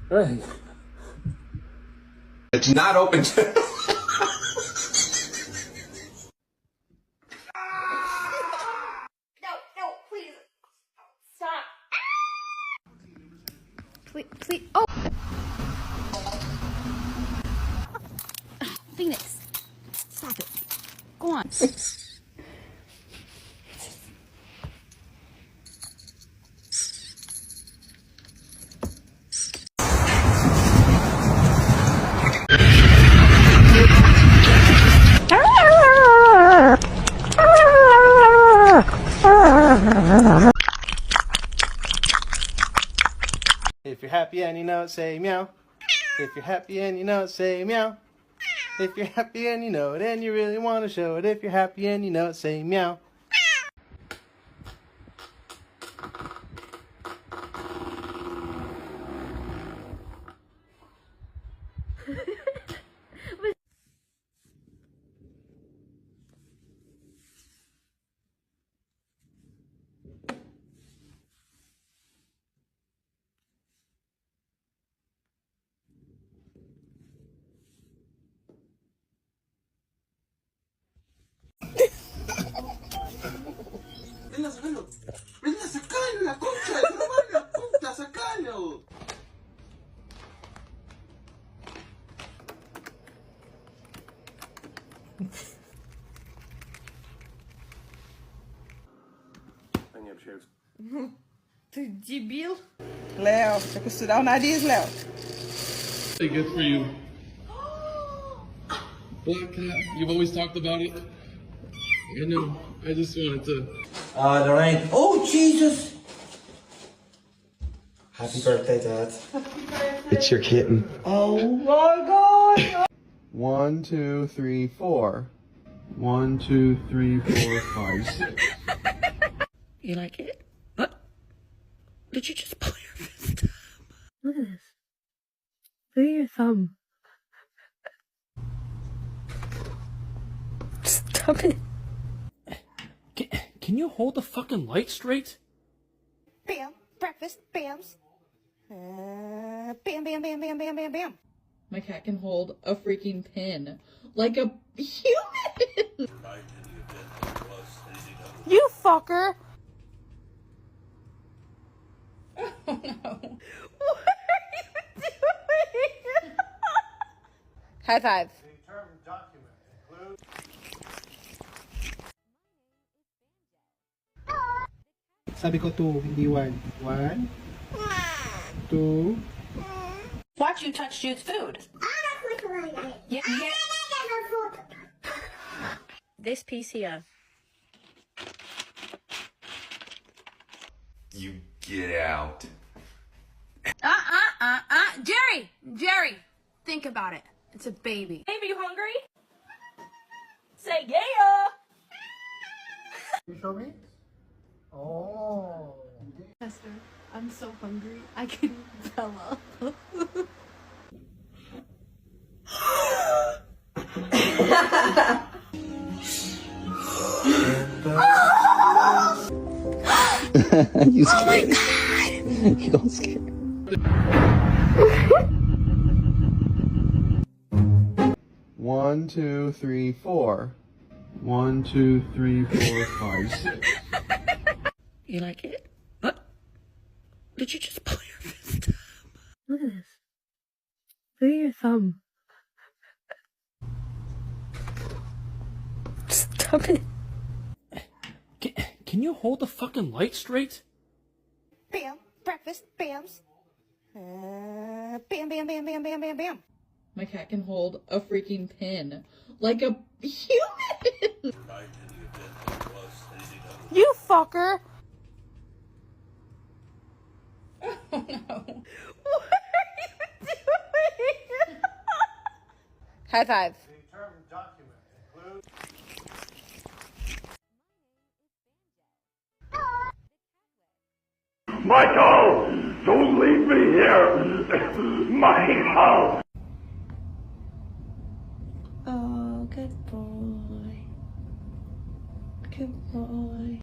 Hey. It's not open to... No, please. Stop. Please. Oh! Phoenix. Stop it. Go on. If you're happy and you know it, say meow. If you're happy and you know it, say meow. If you're happy and you know it and you really want to show it, if you're happy and you know it, say meow. Venga, sacalo. Venga, sacalo, la concha de tu madre, la puta, sacalo. I need shoes. Ты дебил? Léo, tem que costurar o nariz, Léo. Really good for you. Black cat, you've always talked about it. I know. I just wanted to. Lorraine. Oh, Jesus! Happy birthday, Dad. It's your kitten. Oh my God! 1, 2, 3, 4. 1, 2, 3, 4, 5, 6. You like it? What? Did you just pull your fist up? Look at this. Look at your thumb. Stop it. Can you hold the fucking light straight? Bam. Breakfast. Bams. Bam, bam, bam, bam, bam, bam, bam. My cat can hold a freaking pin like a human. You fucker. Oh no. What are you doing? High five. Sabi ko 2, hindi 1. 1, 2. Watch you touch Jude's food. Yeah. This piece here. You get out. Jerry, think about it. It's a baby. Baby, you hungry? Say yeah. You show me? Oh. Esther, I'm so hungry. I can eat Bella. You scared. Oh my God. You don't scare. 1, 2, 3, 4. 1, 2, 3, 4, 5, 6. You like it? What? Did you just pull your fist up? Look at this. Look at your thumb. Stop it. Can you hold the fucking light straight? Bam. Breakfast. Bams. Bam, bam, bam, bam, bam, bam, bam. My cat can hold a freaking pin like a human. You fucker. Oh no. What are you doing? High five. Michael, don't leave me here. Michael. Oh, good boy. Good boy.